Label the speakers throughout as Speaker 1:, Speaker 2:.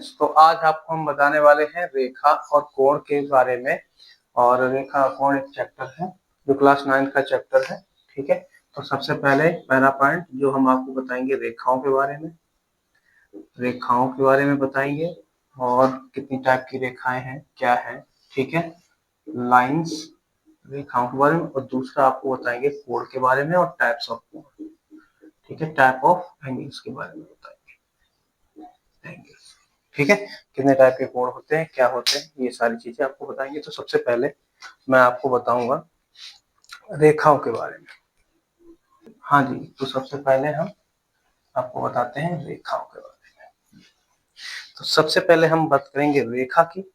Speaker 1: Students, तो आज आपको हम बताने वाले हैं रेखा और कोण के बारे में। और रेखा और कोण एक चैप्टर है जो क्लास 9 का चैप्टर है। ठीक है, तो सबसे पहले पहला पॉइंट जो हम आपको बताएंगे रेखाओं के बारे में। रेखाओं के बारे में बताएंगे और कितनी टाइप की रेखाएं हैं, क्या है। ठीक है, लाइंस, रेखाओं के बारे में। और दूसरा आपको बताएंगे कोण के बारे में और टाइप्स ऑफ कोण। ठीक है, टाइप ऑफ एंगल्स के बारे में बताएंगे। ठीक है, कितने टाइप के कोण होते हैं, क्या होते हैं, ये सारी चीजें आपको बताएंगे। तो सबसे पहले मैं आपको बताऊंगा रेखाओं के बारे में। हाँ जी, तो सबसे पहले हम आपको बताते हैं रेखाओं के बारे में। तो सबसे पहले हम बात करेंगे रेखा की।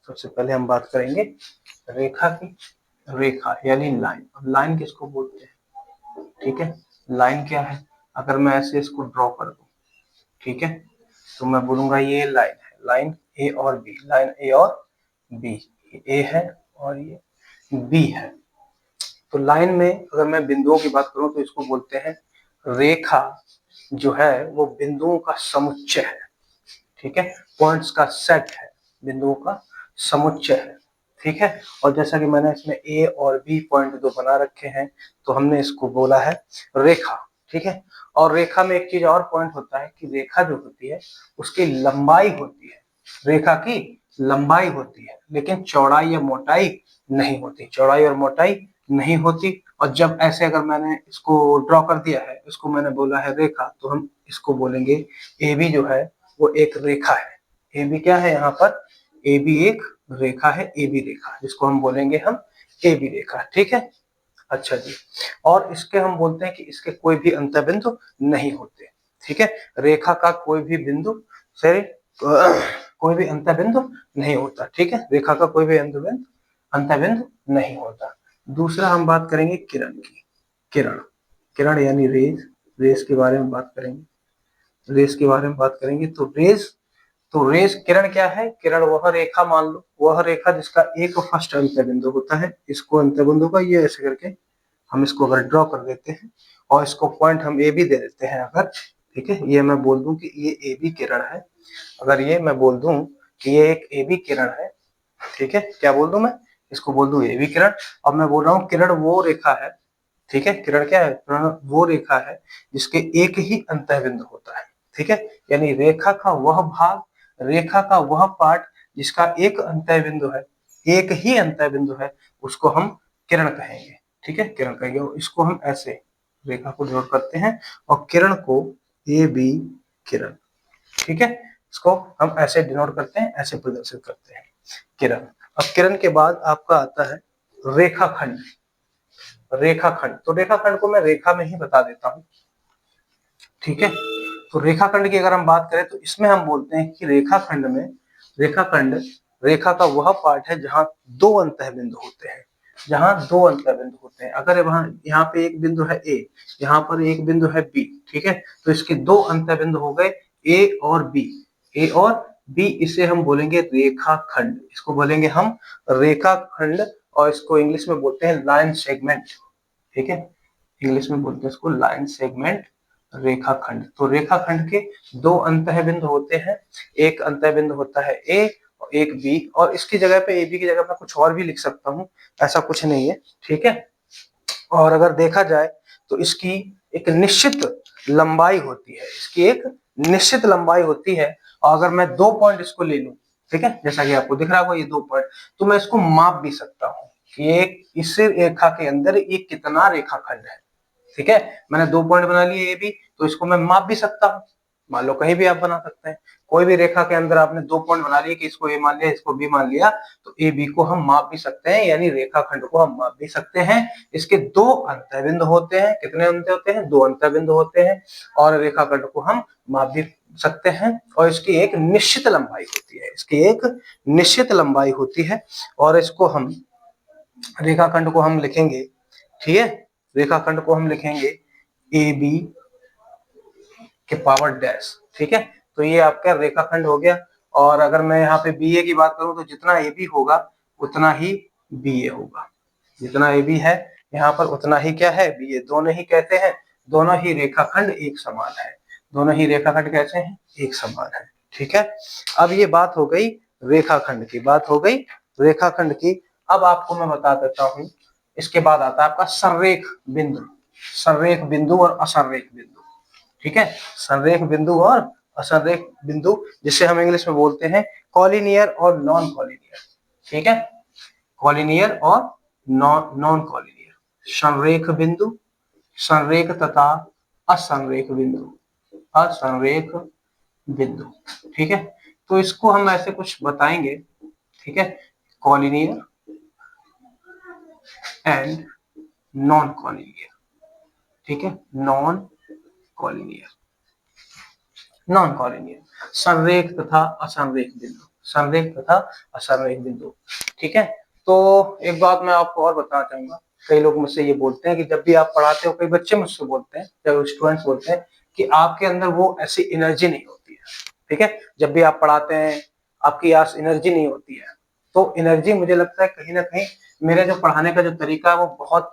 Speaker 1: सबसे पहले हम बात करेंगे रेखा की। रेखा यानी लाइन। अब लाइन किसको बोलते हैं? ठीक है, लाइन क्या है? अगर मैं ऐसे इसको ड्रॉ कर दूं, ठीक है, तो मैं बोलूंगा ये लाइन है, लाइन ए और बी, लाइन ए और बी। ए है और ये बी है। तो लाइन में अगर मैं बिंदुओं की बात करूं तो इसको बोलते हैं रेखा। जो है वो बिंदुओं का समुच्चय है। ठीक है, पॉइंट्स का सेट है, बिंदुओं का समुच्चय है। ठीक है, और जैसा कि मैंने इसमें ए और बी पॉइंट दो बना रखे हैं, तो हमने इसको बोला है रेखा। ठीक है, और रेखा में एक चीज और पॉइंट होता है कि रेखा जो होती है उसकी लंबाई होती है, रेखा की लंबाई होती है, लेकिन चौड़ाई या मोटाई नहीं होती। चौड़ाई और मोटाई नहीं होती। और जब ऐसे अगर मैंने इसको ड्रॉ कर दिया है, इसको मैंने बोला है रेखा, तो हम इसको बोलेंगे ए बी जो है वो एक रेखा है। ए बी क्या है यहाँ पर? ए बी एक रेखा है, ए बी रेखा, जिसको हम बोलेंगे हम ए बी रेखा। ठीक है, अच्छा जी। और इसके हम बोलते हैं कि इसके कोई भी अंतःबिंदु नहीं होते। ठीक है, रेखा का कोई भी बिंदु से कोई भी अंतःबिंदु नहीं होता। ठीक है, रेखा का कोई भी अंतःबिंदु नहीं होता। दूसरा हम बात करेंगे किरण की। किरण, किरण यानी रेज। रेज के बारे में बात करेंगे। रेज के बारे में बात करेंगे तो रेज किरण क्या है? किरण वह रेखा, मान लो वह रेखा जिसका एक फर्स्ट अंतःबिंदु होता है। इसको अंतःबिंदु का ये ऐसे करके हम इसको अगर ड्रॉ कर देते हैं और इसको पॉइंट हम ए बी दे देते हैं अगर, ठीक है, ये मैं बोल दूं कि ये ए बी किरण है। अगर ये मैं बोल दूं कि ये एक ए बी किरण है, ठीक है, क्या बोल दूं मैं? इसको बोल दूं ए बी किरण। अब मैं बोल रहा हूँ किरण वो रेखा है। ठीक है, किरण क्या है? किरण वो रेखा है जिसके एक ही अंतःबिंदु होता है। ठीक है, यानी रेखा का वह भाग, रेखा का वह पार्ट जिसका एक अंतःबिंदु है, एक ही अंतःबिंदु है, उसको हम किरण कहेंगे। ठीक है, किरण कहेंगे। और इसको हम ऐसे रेखा को डिनोट करते हैं और किरण को ए बी किरण। ठीक है, इसको हम ऐसे डिनोट करते हैं, ऐसे प्रदर्शित करते हैं, किरण। अब किरण के बाद आपका आता है रेखाखंड। रेखाखंड, तो रेखाखंड को मैं रेखा में ही बता देता हूं। ठीक है, तो रेखाखंड की अगर हम बात करें तो इसमें हम बोलते हैं कि रेखाखंड में, रेखाखंड रेखा का वह पार्ट है जहां दो अंतःबिंदु होते हैं। जहां दो अंतःबिंदु होते हैं, अगर वहां यहाँ पे एक बिंदु है ए, यहाँ पर एक बिंदु है बी, ठीक है, तो इसके दो अंतःबिंदु हो गए ए और बी। ए और बी, इसे हम बोलेंगे रेखाखंड। इसको बोलेंगे हम रेखाखंड। और इसको इंग्लिश में बोलते हैं लाइन सेगमेंट। ठीक है, इंग्लिश में बोलते हैं इसको लाइन सेगमेंट, रेखाखंड। तो रेखाखंड के दो अंतःबिंदु होते हैं, एक अंतःबिंदु होता है ए और एक बी। और इसकी जगह पे ए बी की जगह मैं कुछ और भी लिख सकता हूँ, ऐसा कुछ नहीं है। ठीक है, और अगर देखा जाए तो इसकी एक निश्चित लंबाई होती है, इसकी एक निश्चित लंबाई होती है। और अगर मैं दो पॉइंट इसको ले लूं, ठीक है, जैसा कि आपको दिख रहा होगा ये दो पॉइंट, तो मैं इसको माप भी सकता हूँ कि एक इस रेखा के अंदर ये कितना रेखाखंड है। ठीक है, मैंने दो पॉइंट बना लिए ए बी, तो इसको मैं माप भी सकता हूँ। मान लो कहीं भी आप बना सकते हैं, कोई भी रेखा के अंदर आपने दो पॉइंट बना लिए कि इसको ए मान लिया, इसको बी मान लिया, तो ए बी को हम माप भी सकते हैं, यानी रेखाखंड को हम माप भी सकते हैं। इसके दो अंतःबिंदु होते हैं। कितने अंत होते हैं? दो अंतःबिंदु होते हैं। और रेखाखंड को हम माप भी सकते हैं। और इसकी एक निश्चित लंबाई होती है, इसकी एक निश्चित लंबाई होती है। और इसको हम, रेखाखंड को हम लिखेंगे, ठीक है, रेखाखंड को हम लिखेंगे ए बी के पावर डैश। ठीक है, तो ये आपका रेखाखंड हो गया। और अगर मैं यहाँ पे बी ए की बात करूं तो जितना ए बी होगा उतना ही बी ए होगा। जितना ए बी है यहाँ पर उतना ही क्या है? बी ए। दोनों ही कहते हैं, दोनों ही रेखाखंड एक समान है। दोनों ही रेखाखंड कैसे हैं? एक समान है। ठीक है। अब ये बात हो गई रेखाखंड की, बात हो गई रेखाखंड की। अब आपको मैं बता देता हूं, इसके बाद आता है आपका संरेख बिंदु। संरेख बिंदु और असंरेख बिंदु, ठीक है। संरेख बिंदु और असंरेख बिंदु, जिसे हम इंग्लिश में बोलते हैं कॉलिनियर और नॉन कॉलिनियर, ठीक है। कॉलिनियर और नॉन कॉलिनियर, संरेख बिंदु, संरेख तथा असंरेख बिंदु, असंरेख बिंदु, ठीक है। तो इसको हम ऐसे कुछ बताएंगे, ठीक है। कॉलिनियर एंड नॉन कॉलिनियर, ठीक है। नॉन कॉलिनियर, नॉन कॉलिनियर, संरेख तथा असंरेख बिंदु, संरेख तथा असंरेख बिंदु, ठीक है। तो एक बात मैं आपको और बताना चाहूंगा, कई लोग मुझसे ये बोलते हैं कि जब भी आप पढ़ाते हो, कई बच्चे मुझसे बोलते हैं, जब स्टूडेंट्स बोलते हैं कि आपके अंदर वो ऐसी एनर्जी नहीं होती है, ठीक है। जब भी आप पढ़ाते हैं आपकी आज एनर्जी नहीं होती है, तो एनर्जी मुझे लगता है कहीं ना कहीं मेरे जो पढ़ाने का जो तरीका है वो बहुत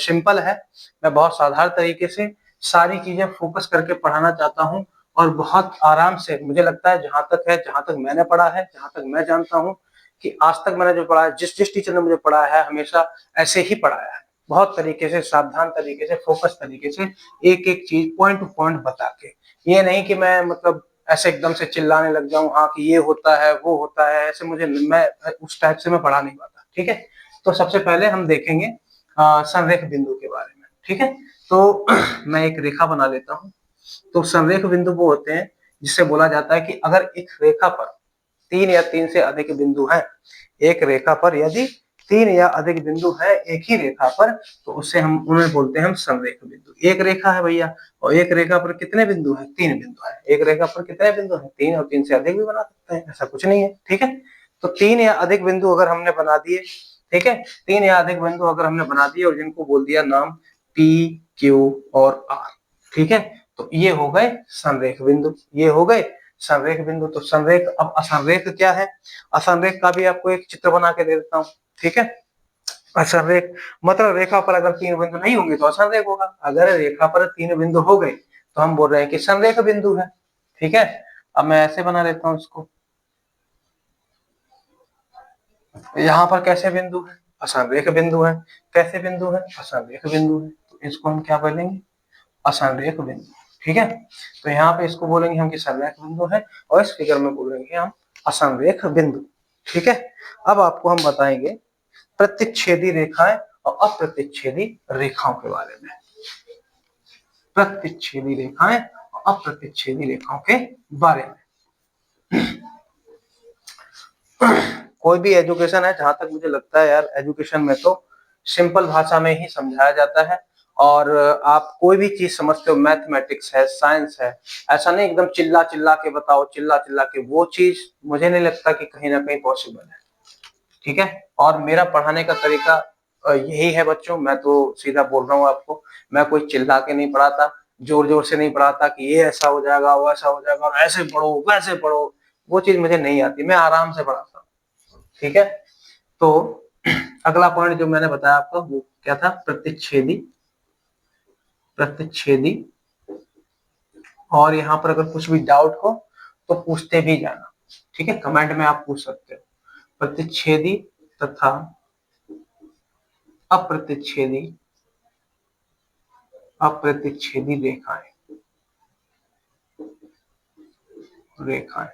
Speaker 1: सिंपल है। मैं बहुत साधारण तरीके से सारी चीजें फोकस करके पढ़ाना चाहता हूँ, और बहुत आराम से, मुझे लगता है जहां तक है, जहां तक मैंने पढ़ा है, जहां तक मैं जानता हूँ कि आज तक मैंने जो पढ़ा है, जिस जिस टीचर ने मुझे पढ़ाया है हमेशा ऐसे ही पढ़ाया है, बहुत तरीके से, सावधान तरीके से, फोकस तरीके से, एक एक चीज पॉइंट टू पॉइंट बता के। ये नहीं कि मैं मतलब ऐसे एकदम से चिल्लाने लग जाऊं, हाँ कि ये होता है वो होता है, ऐसे मुझे, मैं उस टाइप से मैं पढ़ा नहीं पाता, ठीक है। तो सबसे पहले हम देखेंगे संरेख बिंदु के बारे में, ठीक है। तो मैं एक रेखा बना लेता हूँ। तो संरेख बिंदु वो होते हैं जिससे बोला जाता है कि अगर एक रेखा पर 3 या 3 से अधिक बिंदु हैं, एक रेखा पर यदि 3 या अधिक बिंदु है एक ही रेखा पर, तो उससे हम उन्हें बोलते हैं हम संरेख बिंदु। एक रेखा है भैया, और एक रेखा पर कितने बिंदु है? 3 बिंदु है। एक रेखा पर कितने बिंदु है? 3, और 3 से अधिक भी बना सकते हैं, ऐसा कुछ नहीं है, ठीक है। तो 3 या अधिक बिंदु अगर हमने बना दिए, ठीक है, 3 या अधिक बिंदु अगर हमने बना दिए और जिनको बोल दिया नाम P, Q और R, ठीक है, तो ये हो गए संरेख बिंदु, ये हो गए संरेख बिंदु। तो संरेख, अब असंरेख क्या है? असंरेख का भी आपको एक चित्र बना के दे देता हूँ, ठीक है। असंरेख मतलब रेखा पर अगर 3 बिंदु नहीं होंगे तो असंरेख होगा, अगर रेखा पर 3 बिंदु हो गए तो हम बोल रहे हैं कि संरेख बिंदु है, ठीक है। अब मैं ऐसे बना लेता हूँ इसको, यहाँ पर कैसे बिंदु है? असंरेख बिंदु है। कैसे बिंदु है? असंरेख बिंदु है। तो इसको हम क्या बोलेंगे? असंरेख बिंदु, ठीक है। तो यहाँ पे इसको बोलेंगे हम कि संरेख बिंदु है, और इस फिगर में बोलेंगे हम असंरेख बिंदु, ठीक है। अब आपको हम बताएंगे प्रतिच्छेदी रेखाएं और अप्रतिच्छेदी रेखाओं के बारे में। प्रतिच्छेदी रेखाएं और अप्रतिच्छेदी रेखाओं के बारे में। कोई भी एजुकेशन है, जहां तक मुझे लगता है यार, एजुकेशन में तो सिंपल भाषा में ही समझाया जाता है, और आप कोई भी चीज समझते हो, मैथमेटिक्स है, साइंस है, ऐसा नहीं एकदम चिल्ला चिल्ला के बताओ, चिल्ला चिल्ला के, वो चीज मुझे नहीं लगता कि कहीं ना कहीं पॉसिबल है, ठीक है। और मेरा पढ़ाने का तरीका यही है बच्चों, मैं तो सीधा बोल रहा हूँ आपको, मैं कोई चिल्ला के नहीं पढ़ाता, जोर जोर से नहीं पढ़ाता कि ये ऐसा हो जाएगा, वो ऐसा हो जाएगा, और ऐसे पढ़ो वैसे पढ़ो, वो चीज मुझे नहीं आती, मैं आराम से पढ़ाता हूँ, ठीक है। तो अगला पॉइंट जो मैंने बताया आपको वो क्या था? प्रतिच्छेदी, प्रतिच्छेदी। और यहाँ पर अगर कुछ भी डाउट हो तो पूछते भी जाना, ठीक है, कमेंट में आप पूछ सकते हो। प्रतिच्छेदी तथा अप्रतिच्छेदी, अप्रतिच्छेदी रेखाएं, रेखाएं।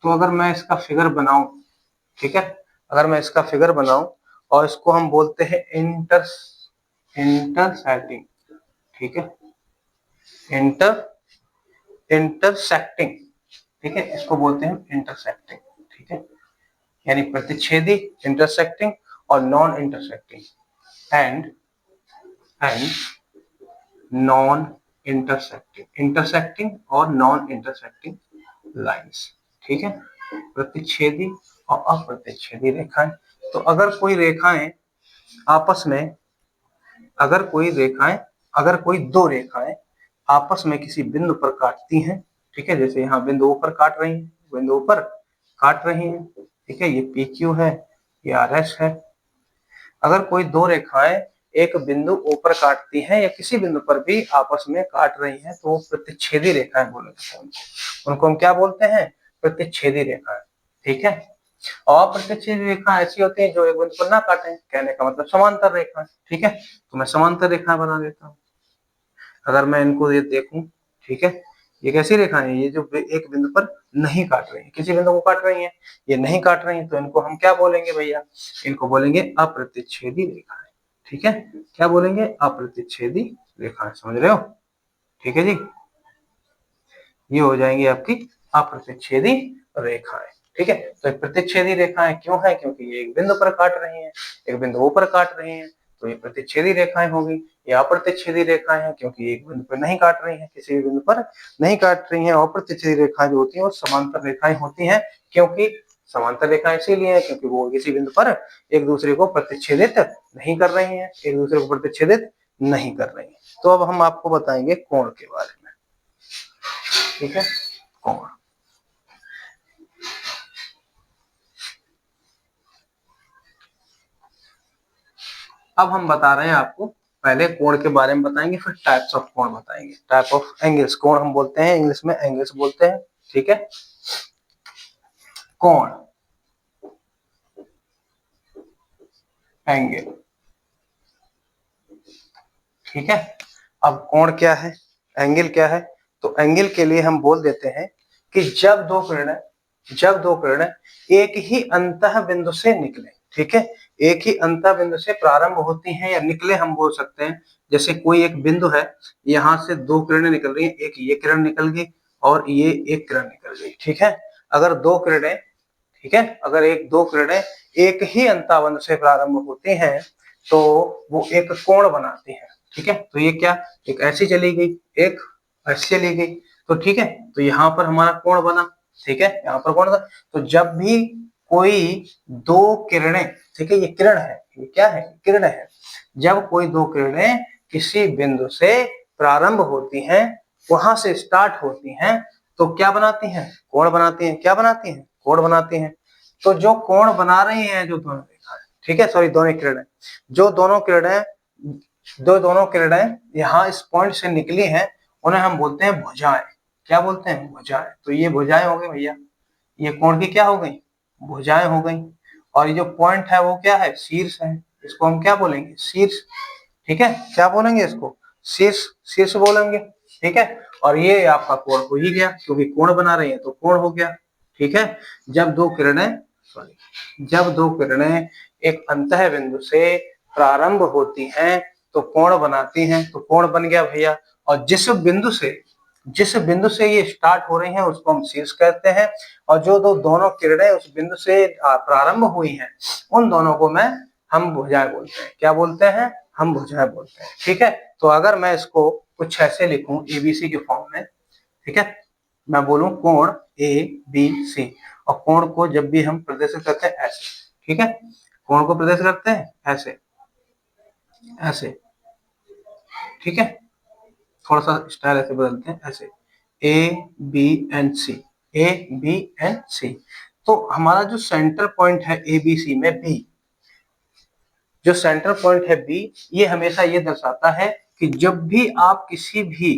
Speaker 1: तो अगर मैं इसका फिगर बनाऊं, ठीक है, अगर मैं इसका फिगर बनाऊं और इसको हम बोलते हैं इंटरसेक्टिंग, ठीक है, इंटरसेक्टिंग, ठीक है, इसको बोलते हैं इंटरसेक्टिंग, ठीक है। यानी प्रतिच्छेदी, इंटरसेक्टिंग और non intersecting, and non intersecting, intersecting और नॉन इंटरसेक्टिंग लाइंस, ठीक है। प्रतिच्छेदी और अप्रतिच्छेदी रेखाएं। तो अगर कोई रेखाएं आपस में, अगर कोई रेखाएं, अगर कोई दो रेखाएं आपस में किसी बिंदु पर काटती हैं, ठीक है, जैसे यहाँ बिंदु ऊपर काट रही हैं, बिंदु ऊपर काट रही हैं, ठीक है, ये PQ है, ये RS है। अगर कोई दो रेखाएं एक बिंदु ऊपर काटती हैं या किसी बिंदु पर भी आपस में काट रही हैं तो वो प्रतिच्छेदी रेखाएं बोले जाते हैं उनको हम क्या बोलते हैं? प्रतिच्छेदी रेखाएं। ठीक है, और प्रतिच्छेदी रेखा ऐसी होती है जो एक बिंदु पर ना काटे, कहने का मतलब समांतर रेखा। ठीक है, तो मैं समांतर रेखा बना देता हूँ। अगर मैं इनको ये देखूं, ठीक है, ये कैसी रेखा है? ये जो एक बिंदु पर नहीं काट रही है, किसी बिंदु को काट रही है, ये नहीं काट रही है, तो इनको हम क्या बोलेंगे भैया? इनको बोलेंगे अप्रतिच्छेदी रेखाएं। ठीक है, क्या बोलेंगे? अप्रतिच्छेदी रेखाएं। समझ रहे हो? ठीक है जी, ये हो जाएंगी आपकी अप्रतिच्छेदी रेखाएं। ठीक है, तो एक प्रतिच्छेदी रेखाएं क्यों है? क्योंकि ये एक बिंदु पर काट रही हैं, एक बिंदु पर काट रही हैं, तो ये प्रतिच्छेदी रेखाएं होगी। ये अप्रतिच्छेदी रेखाएं हैं क्योंकि एक बिंदु पर नहीं काट रही हैं, किसी भी बिंदु पर नहीं काट रही हैं। अप्रतिच्छेदी रेखाएं जो होती हैं वो समांतर रेखाएं होती हैं, क्योंकि समांतर रेखाएं इसीलिए है क्योंकि वो किसी बिंदु पर एक दूसरे को प्रतिच्छेदित नहीं कर रही हैं, एक दूसरे को प्रतिच्छेदित नहीं कर रही हैं। तो अब हम आपको बताएंगे कोण के बारे में। ठीक है, कोण। अब हम बता रहे हैं आपको, पहले कोण के बारे में बताएंगे, फिर टाइप्स ऑफ कोण बताएंगे। टाइप ऑफ एंगल्स, कोण हम बोलते हैं इंग्लिश में एंगल्स बोलते हैं। ठीक है, कोण, एंगल। ठीक है, अब कोण क्या है, एंगल क्या है? तो एंगल के लिए हम बोल देते हैं कि जब दो किरणें एक ही अंतः बिंदु से निकले। ठीक है, एक ही अंतः बिंदु से प्रारंभ होती हैं या निकले, हम बोल सकते हैं। जैसे कोई एक बिंदु है, यहां से दो किरणें निकल रही हैं, एक ये किरण निकल गई और ये एक किरण निकल गई। ठीक है, अगर दो किरणें, ठीक है, अगर दो किरणें एक ही अंतः बिंदु से प्रारंभ होती हैं तो वो एक कोण बनाती हैं। ठीक है, तो ये क्या, एक ऐसी चली गई, एक ऐसी चली गई, तो ठीक है, तो यहाँ पर हमारा कोण बना। ठीक है, यहाँ पर कोण बना। तो जब भी कोई दो किरणें, ठीक है, ये किरण है, ये क्या है? किरण है। जब कोई दो किरणें किसी बिंदु से प्रारंभ होती हैं, वहां से स्टार्ट होती हैं, तो क्या बनाती हैं? कोण बनाती हैं। क्या बनाती हैं? कोण बनाती हैं। तो जो कोण बना रही हैं जो दोनों रेखाएं, ठीक है, सॉरी दोनों किरणें, जो दोनों किरणें यहाँ इस पॉइंट से निकली हैं, उन्हें हम बोलते हैं भुजाएं। क्या बोलते हैं? भुजाएं। तो ये भुजाएं हो गई भैया, ये कोण की क्या हो गई? भुजाएं हो गई। और ये जो पॉइंट है वो क्या है? शीर्ष है। इसको हम क्या बोलेंगे? शीर्ष। ठीक है, क्या बोलेंगे इसको? शीर्ष, शीर्ष बोलेंगे। ठीक है, और ये आपका कोण हो ही गया, क्योंकि कोण बना रही है तो कोण हो गया। ठीक है, जब दो किरणें एक अंतः बिंदु से प्रारंभ होती हैं तो कोण बनाती हैं, तो कोण बन गया भैया। और जिस बिंदु से ये स्टार्ट हो रही हैं उसको हम शीर्ष कहते हैं, और जो दोनों किरणें उस बिंदु से प्रारंभ हुई हैं उन दोनों को हम भुजाएं बोलते हैं। क्या बोलते हैं? हम भुजाएं बोलते हैं। ठीक है, तो अगर मैं इसको कुछ ऐसे लिखूं एबीसी के फॉर्म में, ठीक है, मैं बोलूं कोण ए बी सी, और कोण को जब भी हम प्रदर्शित करते हैं ऐसे, ठीक है, कोण को प्रदर्शित करते हैं ऐसे, ऐसे। ठीक है, थोड़ा सा स्टाइल ऐसे बदलते हैं, ऐसे A B and C, A B and C. तो हमारा जो सेंटर पॉइंट है ए बी सी में बी, जो सेंटर पॉइंट है बी, ये हमेशा ये दर्शाता है कि जब भी आप किसी भी,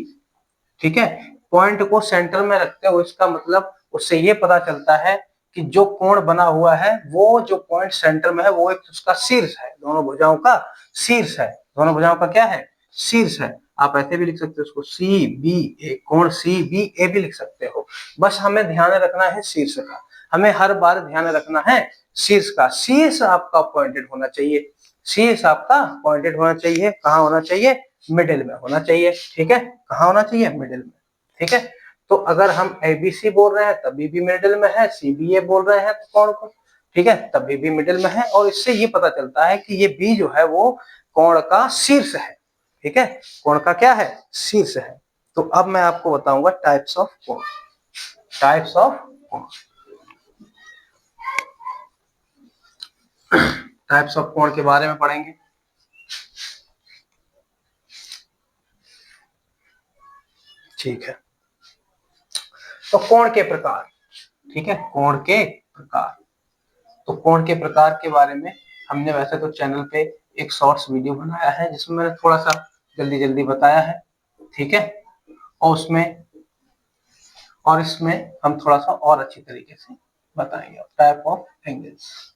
Speaker 1: ठीक है, पॉइंट को सेंटर में रखते हो, इसका मतलब उससे ये पता चलता है कि जो कोण बना हुआ है वो जो पॉइंट सेंटर में है वो एक उसका शीर्ष है, दोनों भुजाओं का शीर्ष है। दोनों भुजाओं का क्या है? शीर्ष है। आप ऐसे भी लिख सकते हो उसको सी बी ए, कोण सी बी ए भी लिख सकते हो। बस हमें ध्यान रखना है शीर्ष का, हमें हर बार ध्यान रखना है शीर्ष का। शीर्ष आपका पॉइंटेड होना चाहिए, शीर्ष आपका पॉइंटेड होना चाहिए। कहाँ होना चाहिए? मिडिल में होना चाहिए। ठीक है, कहाँ होना चाहिए? मिडिल में। ठीक है, तो अगर हम एबीसी बोल रहे हैं तभी भी मिडिल में है, सीबीए बोल रहे हैं तो कोण को, ठीक है, तभी भी मिडिल में है। और इससे ये पता चलता है कि ये बी जो है वो कोण का शीर्ष है। ठीक है, कोण का क्या है? शीर्ष है। तो अब मैं आपको बताऊंगा टाइप्स ऑफ कोण। टाइप्स ऑफ कोण, टाइप्स ऑफ कोण के बारे में पढ़ेंगे। ठीक है, तो कोण के प्रकार, ठीक है, कोण के प्रकार। तो कोण के प्रकार के बारे में हमने वैसे तो चैनल पे एक शॉर्ट्स वीडियो बनाया है जिसमें मैंने थोड़ा सा जल्दी जल्दी बताया है, ठीक है। और इसमें हम थोड़ा सा और अच्छी तरीके से बताएंगे टाइप ऑफ एंगल्स,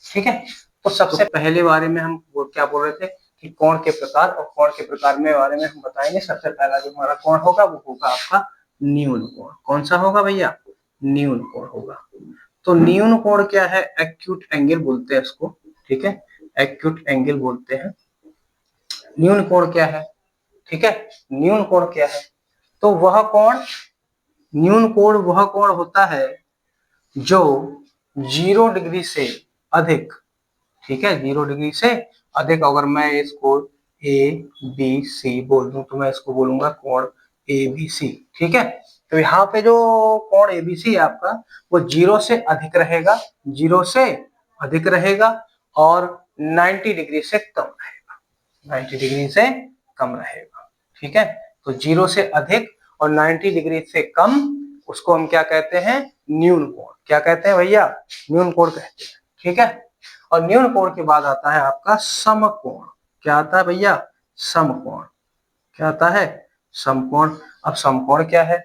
Speaker 1: ठीक है। तो सबसे पहले बारे में हम वो क्या बोल रहे थे कि कोण के प्रकार, और कोण के प्रकार में बारे में हम बताएंगे। सबसे पहला जो हमारा कोण होगा वो होगा आपका न्यून कोण। कौन सा होगा भैया? न्यून कोण होगा। तो न्यून कोण क्या है? एक्यूट एंगल बोलते हैं इसको, ठीक है, एक्यूट एंगल बोलते हैं। न्यून कोण क्या है? ठीक है, न्यून कोण क्या है? तो वह कोण, न्यून कोण वह कोण होता है जो 0 डिग्री से अधिक, ठीक है, 0 डिग्री से अधिक। अगर मैं इसको ए बी सी बोल दूं तो मैं इसको बोलूंगा कोण ए बी सी, ठीक है। तो यहाँ पे जो कोण ए बी सी है आपका वो 0 से अधिक रहेगा, 0 से अधिक रहेगा और 90 डिग्री से कम रहेगा, 90 डिग्री से कम रहेगा, ठीक है। तो 0 से अधिक और 90 डिग्री से कम, उसको हम क्या कहते हैं? न्यून कोण। क्या कहते हैं भैया? न्यून कोण कहते हैं, ठीक है। और न्यून कोण के बाद आता है आपका समकोण। क्या आता है भैया? समकोण। क्या आता है? समकोण। अब समकोण क्या है?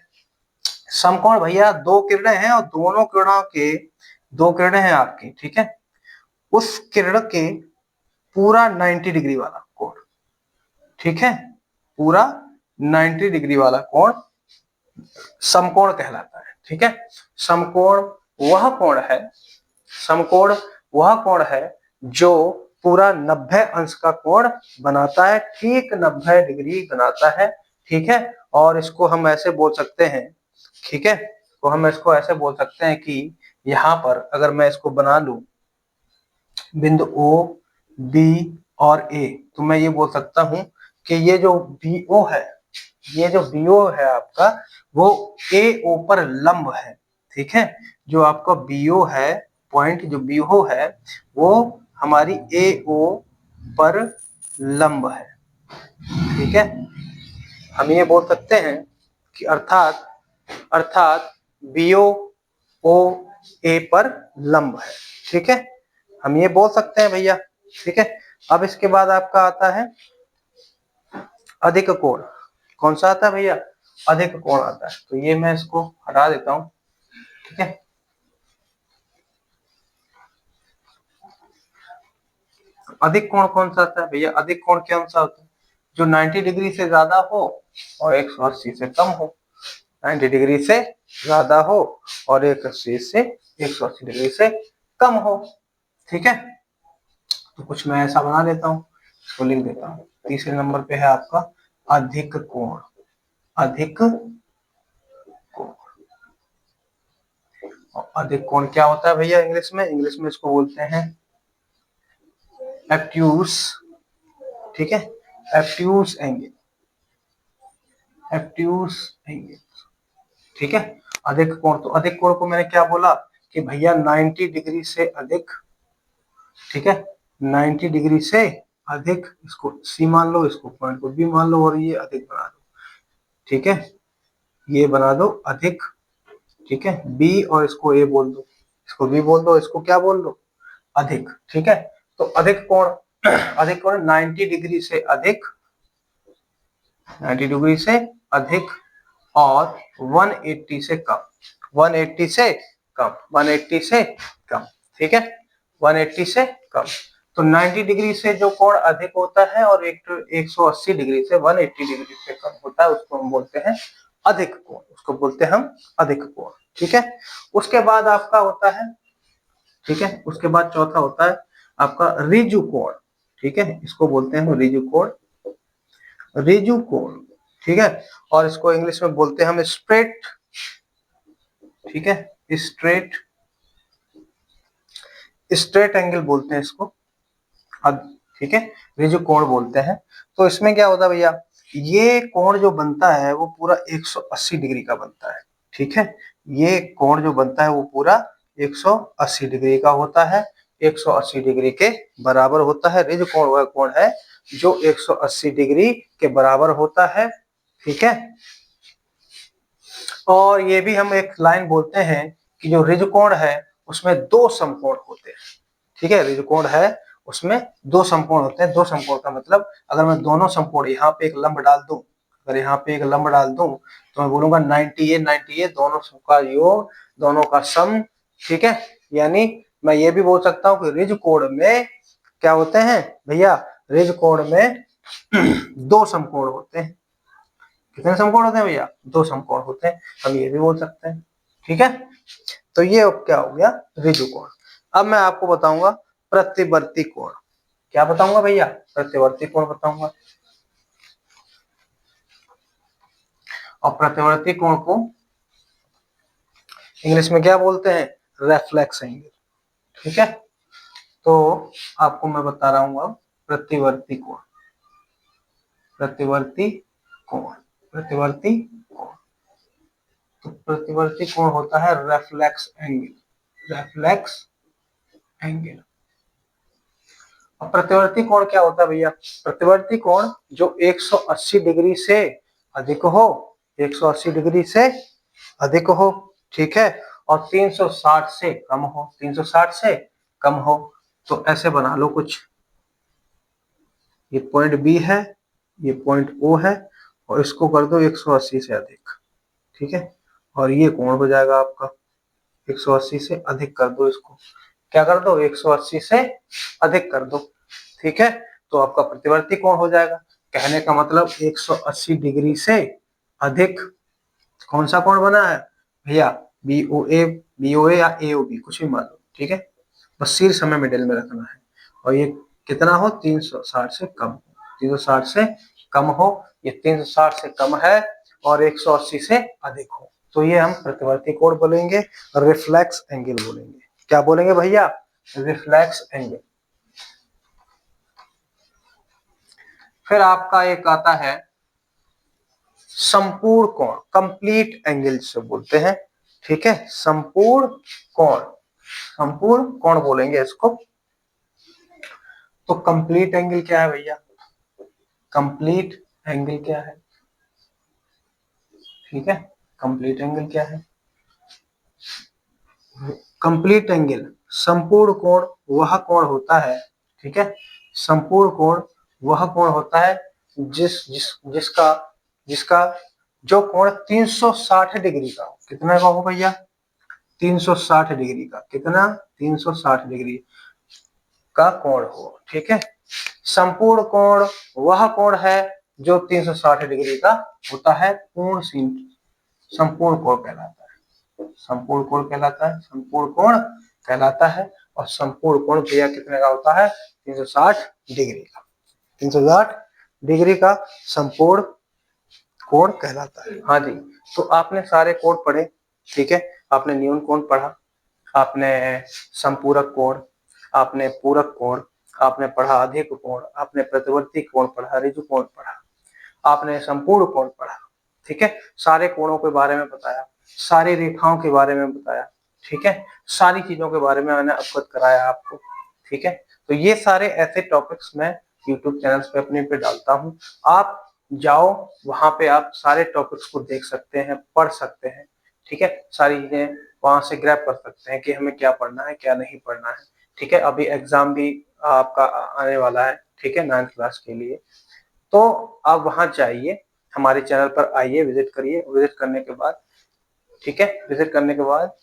Speaker 1: समकोण भैया दो किरणें हैं और दोनों किरणों के, दो किरणें हैं आपकी, ठीक है, उस किरण के पूरा 90 डिग्री वाला कोण, ठीक है, पूरा 90 डिग्री वाला कोण समकोण कहलाता है, ठीक है। समकोण वह कोण है, समकोण वह कोण है जो पूरा 90 अंश का कोण बनाता है, ठीक 90 डिग्री बनाता है, ठीक है। और इसको हम ऐसे बोल सकते हैं, ठीक है, तो हम इसको ऐसे बोल सकते हैं कि यहाँ पर अगर मैं इसको बना लूं बिंदु ओ बी और ए, तो मैं ये बोल सकता हूं कि ये जो बी ओ है, ये जो बी ओ है आपका वो ए ओ पर लंब है, ठीक है। जो आपका बी ओ है, पॉइंट जो बी ओ है वो हमारी ए ओ पर लंब है, ठीक है। हम ये बोल सकते हैं कि अर्थात अर्थात बी ओ ए पर लंब है, ठीक है, हम ये बोल सकते हैं भैया, ठीक है। अब इसके बाद आपका आता है अधिक कोण। कौन सा आता है भैया? अधिक कोण आता है। तो ये मैं इसको हटा देता हूं, ठीक है। अधिक कोण कौन सा आता है भैया? अधिक कोण कौन सा होता है? जो 90 डिग्री से ज्यादा हो और 180 से कम हो। 90 डिग्री से ज्यादा हो और 180 से 180 डिग्री से कम हो, ठीक है। तो कुछ मैं ऐसा बना देता हूँ, इसको लिख देता हूँ। तीसरे नंबर पे है आपका अधिक कोण। अधिक कोण। और अधिक कोण क्या होता है भैया इंग्लिश में? इंग्लिश में इसको बोलते हैं एब्ट्यूस, ठीक है, एब्ट्यूस एंगल, एब्ट्यूस एंगल, ठीक है। अधिक कोण, तो अधिक कोण को मैंने क्या बोला कि भैया 90 डिग्री से अधिक, ठीक है, 90 डिग्री से अधिक, इसको सी मान लो, इसको पॉइंट को बी मान लो और ये अधिक बना दो, ठीक है, ये बना दो अधिक, ठीक है, बी और इसको ए बोल दो, इसको बी बोल दो, इसको क्या बोल दो? अधिक, ठीक है। तो अधिक कोण, अधिक कोण 90 डिग्री से अधिक, 90 डिग्री से अधिक और 180 से कम, 180 से कम, 180 से कम, ठीक है, 180 से कम। तो 90 डिग्री से जो कोण अधिक होता है और 180 डिग्री से 180 डिग्री से कम होता है उसको हम बोलते हैं अधिक कोण, उसको बोलते हैं हम अधिक कोण, ठीक है। उसके बाद आपका होता है, ठीक है, उसके बाद चौथा होता है आपका ऋजु कोण, ठीक है, इसको बोलते हैं ऋजु कोण, ऋजु कोण, ठीक है। और इसको इंग्लिश में बोलते हैं हम स्ट्रेट, ठीक है, स्ट्रेट, स्ट्रेट एंगल बोलते हैं इसको, ठीक है, ऋजु कोण बोलते हैं। तो इसमें क्या होता है भैया, ये कोण जो बनता है वो पूरा 180 डिग्री का बनता है, ठीक है, ये कोण जो बनता है वो पूरा 180 डिग्री का होता है, 180 डिग्री के बराबर होता है। ऋजु कोण वह कोण है जो 180 डिग्री के बराबर होता है, ठीक है। और ये भी हम एक लाइन बोलते हैं कि जो ऋजु कोण है उसमें दो समकोण होते हैं, ठीक है, ऋजु कोण है उसमें दो समकोण होते हैं। दो समकोण का मतलब अगर मैं दोनों समकोण यहाँ पे एक लंब डाल दूं, अगर यहाँ पे एक लंब डाल दूं तो मैं बोलूंगा 90 दोनों का योग, दोनों का सम, ठीक है। यानी मैं ये भी बोल सकता हूँ कि ऋज कोण में क्या होते हैं भैया, ऋज कोण में दो समकोण होते हैं। कितने समकोण होते हैं भैया, दो समकोण होते हैं, हम ये भी बोल सकते हैं, ठीक है। तो ये क्या हो गया, ऋजु कोण। अब मैं आपको बताऊंगा प्रतिवर्ती कोण। क्या बताऊंगा भैया, प्रतिवर्ती कोण बताऊंगा। और प्रतिवर्ती कोण को इंग्लिश में क्या बोलते हैं, रेफ्लेक्स एंगल, ठीक है। तो आपको मैं बता रहा हूँ अब प्रतिवर्ती कोण, प्रतिवर्ती कोण, प्रतिवर्ती कोण। तो प्रतिवर्ती कोण होता है रेफ्लेक्स एंगल, रेफ्लेक्स एंगल। अब प्रतिवर्ती कोण क्या होता है भैया, प्रतिवर्ती कोण जो 180 डिग्री से अधिक हो, 180 डिग्री से अधिक हो, ठीक है, और 360 से कम हो, 360 से कम हो। तो ऐसे बना लो कुछ, ये पॉइंट बी है, ये पॉइंट ओ है, और इसको कर दो 180 से अधिक, ठीक है। और ये कोण हो जाएगा आपका 180 से अधिक कर दो, इसको क्या कर दो, 180 से अधिक कर दो, ठीक है। तो आपका प्रतिवर्ती कोण हो जाएगा। कहने का मतलब 180 डिग्री से अधिक कौन सा कोण बना है भैया, बीओए, बीओए या एओबी, कुछ भी मान लो, ठीक है। बस शीर्ष हमें मिडिल में रखना है। और ये कितना हो, 360 से कम हो, 360 से कम हो, ये 360 से कम है और 180 से अधिक हो, तो ये हम प्रतिवर्ती कोण बोलेंगे, रिफ्लेक्स एंगल बोलेंगे। क्या बोलेंगे भैया, रिफ्लेक्स एंगल। फिर आपका एक आता है संपूर्ण कोण, कंप्लीट एंगल से बोलते हैं, ठीक है। संपूर्ण कोण, संपूर्ण कोण बोलेंगे इसको। तो कंप्लीट एंगल क्या है भैया, कंप्लीट एंगल क्या है, ठीक है। कंप्लीट एंगल क्या है, कंप्लीट एंगल, संपूर्ण कोण वह कोण होता है, ठीक है। संपूर्ण कोण वह कोण होता है जिसका जिसका जो कोण 360 डिग्री का हो। कितना का हो भैया, 360 डिग्री का, कितना, 360 डिग्री का कोण हो, ठीक है। संपूर्ण कोण वह कोण है जो 360 डिग्री का होता है, पूर्ण संपूर्ण कोण कहलाता है, संपूर्ण कोण कहलाता है, संपूर्ण कोण कहलाता है। और संपूर्ण कोण भैया कितने का होता है, 360 डिग्री का, 360 डिग्री का संपूर्ण कोण कहलाता है। हाँ जी, तो आपने सारे कोण पढ़े, ठीक है। आपने न्यून कोण पढ़ा, आपने संपूरक कोण, आपने पूरक कोण, आपने पढ़ा अधिक कोण, आपने प्रतिवर्ती कोण पढ़ा, ऋजु कोण पढ़ा, आपने संपूर्ण कोण पढ़ा, ठीक है। सारे कोणों के बारे में बताया, सारी रेखाओं के बारे में बताया, ठीक है। सारी चीजों के बारे में मैंने अवगत कराया आपको, ठीक है। तो ये सारे ऐसे टॉपिक्स मैं यूट्यूब चैनल पे अपने पे डालता हूँ, आप जाओ वहां पे आप सारे टॉपिक्स को देख सकते हैं, पढ़ सकते हैं, ठीक है। सारी चीजें वहां से ग्रैब कर सकते हैं कि हमें क्या पढ़ना है क्या नहीं पढ़ना है, ठीक है। अभी एग्जाम भी आपका आने वाला है, ठीक है, 9th क्लास के लिए। तो आप वहां जाइए, हमारे चैनल पर आइए, विजिट करिए, विजिट करने के बाद, ठीक है, विजिट करने के बाद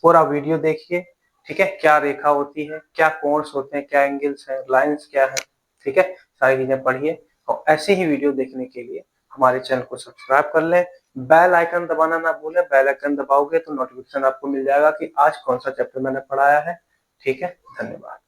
Speaker 1: पूरा वीडियो देखिए, ठीक है। क्या रेखा होती है, क्या कोणस होते हैं, क्या एंगल्स हैं, लाइंस क्या है, ठीक है। सारी चीजें पढ़िए। और ऐसे ही वीडियो देखने के लिए हमारे चैनल को सब्सक्राइब कर लें, बेल आइकन दबाना ना भूलें। बेल आइकन दबाओगे तो नोटिफिकेशन आपको मिल जाएगा कि आज कौन सा चैप्टर मैंने पढ़ाया है, ठीक है। धन्यवाद।